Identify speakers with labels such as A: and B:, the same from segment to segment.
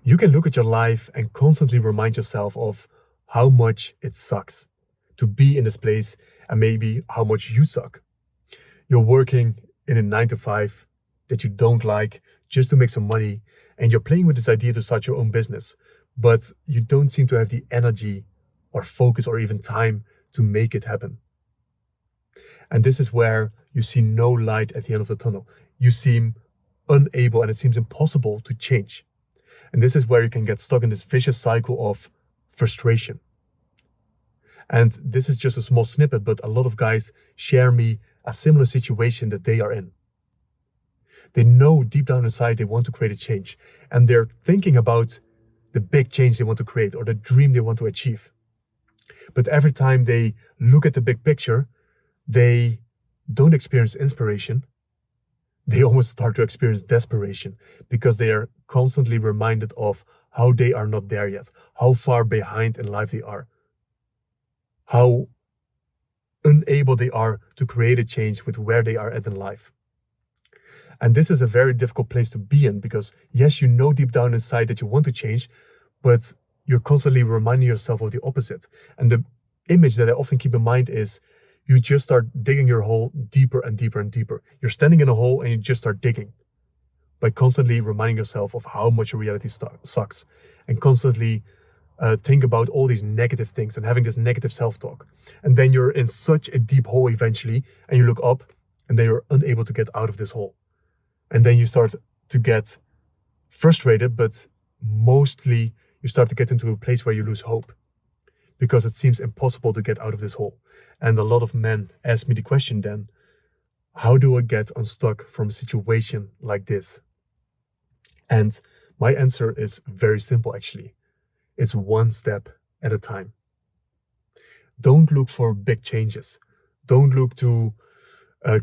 A: You can look at your life and constantly remind yourself of how much it sucks to be in this place and maybe how much you suck. You're working in a 9 to 5 that you don't like just to make some money, and you're playing with this idea to start your own business, but you don't seem to have the energy or focus or even time to make it happen. And this is where you see no light at the end of the tunnel. You seem unable and it seems impossible to change. And this is where you can get stuck in this vicious cycle of frustration. And this is just a small snippet, but a lot of guys share me a similar situation that they are in. They know deep down inside they want to create a change, and they're thinking about the big change they want to create or the dream they want to achieve. But every time they look at the big picture, they don't experience inspiration. They almost start to experience desperation because they are constantly reminded of how they are not there yet, how far behind in life they are, how unable they are to create a change with where they are at in life. And this is a very difficult place to be in because, yes, you know deep down inside that you want to change, but you're constantly reminding yourself of the opposite. And the image that I often keep in mind is you just start digging your hole deeper and deeper and deeper. You're standing in a hole and you just start digging by constantly reminding yourself of how much your reality sucks and constantly think about all these negative things and having this negative self-talk. And then you're in such a deep hole eventually, and you look up and then you're unable to get out of this hole. And then you start to get frustrated, but mostly you start to get into a place where you lose hope because it seems impossible to get out of this hole. And a lot of men ask me the question then, how do I get unstuck from a situation like this? And my answer is very simple, actually. It's one step at a time. Don't look for big changes. Don't look to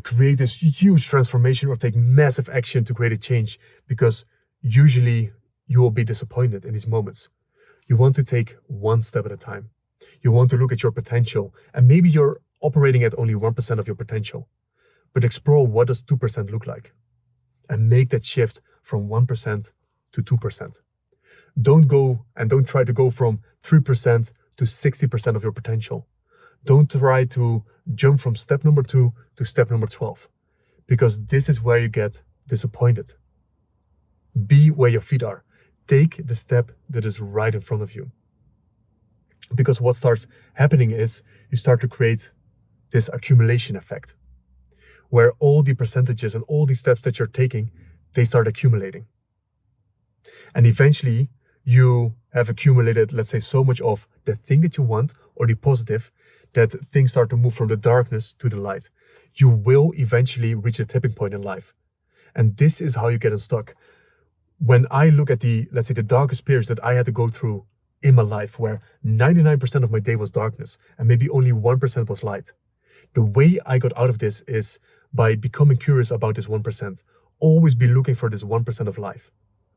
A: create this huge transformation or take massive action to create a change, because usually you will be disappointed in these moments. You want to take one step at a time. You want to look at your potential, and maybe you're operating at only 1% of your potential, but explore what does 2% look like and make that shift from 1% to 2%. Don't try to go from 3% to 60% of your potential. Don't try to jump from step number 2 to step number 12, because this is where you get disappointed. Be where your feet are. Take the step that is right in front of you. Because what starts happening is you start to create this accumulation effect, where all the percentages and all the steps that you're taking, they start accumulating. And eventually you have accumulated, let's say, so much of the thing that you want or the positive that things start to move from the darkness to the light. You will eventually reach a tipping point in life. And this is how you get unstuck. When I look at let's say, the darkest periods that I had to go through in my life, where 99% of my day was darkness and maybe only 1% was light, the way I got out of this is by becoming curious about this 1%. Always be looking for this 1% of life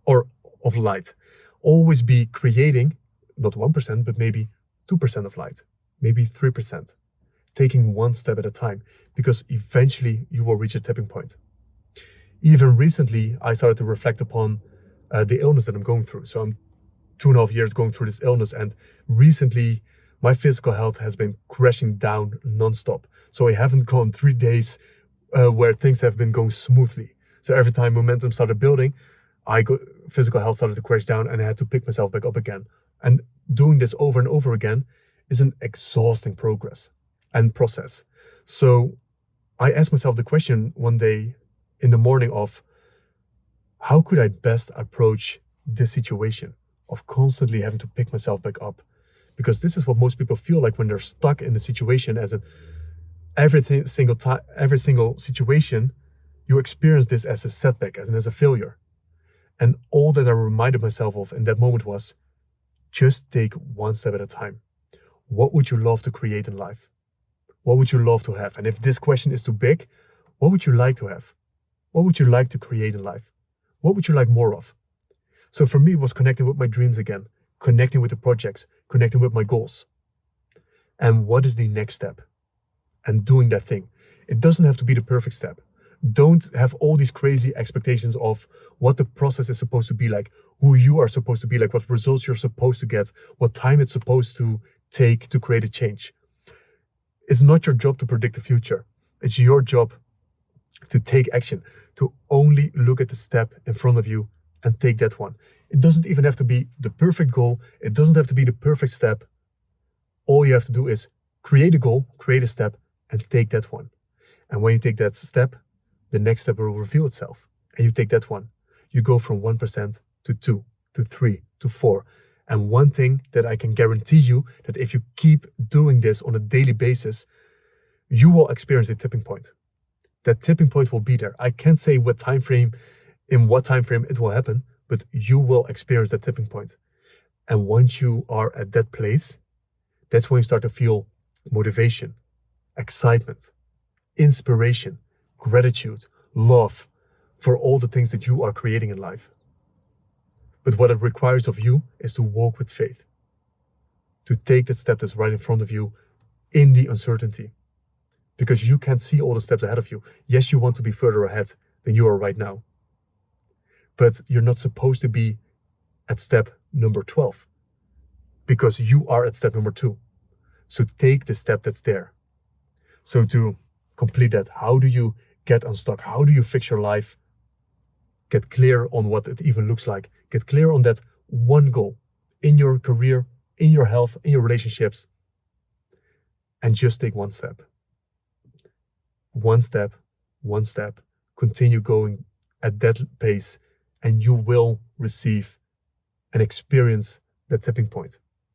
A: or of light. Always be creating, not 1%, but maybe 2% of light, maybe 3%, taking one step at a time, because eventually you will reach a tipping point. Even recently, I started to reflect upon the illness that I'm going through. So I'm 2.5 years going through this illness, and recently my physical health has been crashing down nonstop. So I haven't gone 3 days where things have been going smoothly. So every time momentum started building, physical health started to crash down, and I had to pick myself back up again. And doing this over and over again is an exhausting progress and process. So I asked myself the question one day in the morning of, how could I best approach this situation of constantly having to pick myself back up? Because this is what most people feel like when they're stuck in the situation, as in every single situation, you experience this as a setback, as a failure. And all that I reminded myself of in that moment was, just take one step at a time. What would you love to create in life? What would you love to have? And if this question is too big, what would you like to have? What would you like to create in life? What would you like more of? So for me, it was connecting with my dreams again, connecting with the projects, connecting with my goals. And what is the next step? And doing that thing. It doesn't have to be the perfect step. Don't have all these crazy expectations of what the process is supposed to be like, who you are supposed to be, like what results you're supposed to get, what time it's supposed to take to create a change. It's not your job to predict the future. It's your job to take action, to only look at the step in front of you and take that one. It doesn't even have to be the perfect goal. It doesn't have to be the perfect step. All you have to do is create a goal, create a step, and take that one. And when you take that step, the next step will reveal itself. And you take that one. You go from 1% to 2, to 3, to 4. And one thing that I can guarantee you, that if you keep doing this on a daily basis, you will experience a tipping point. That tipping point will be there. I can't say in what time frame it will happen, but you will experience that tipping point. And once you are at that place, that's when you start to feel motivation, excitement, inspiration, gratitude, love for all the things that you are creating in life. But what it requires of you is to walk with faith, to take that step that's right in front of you in the uncertainty, because you can't see all the steps ahead of you. Yes, you want to be further ahead than you are right now, but you're not supposed to be at step number 12 because you are at step number 2. So take the step that's there. So to complete that, how do you get unstuck? How do you fix your life? Get clear on what it even looks like. Get clear on that one goal in your career, in your health, in your relationships, and just take one step. One step, one step. Continue going at that pace, and you will receive and experience that tipping point.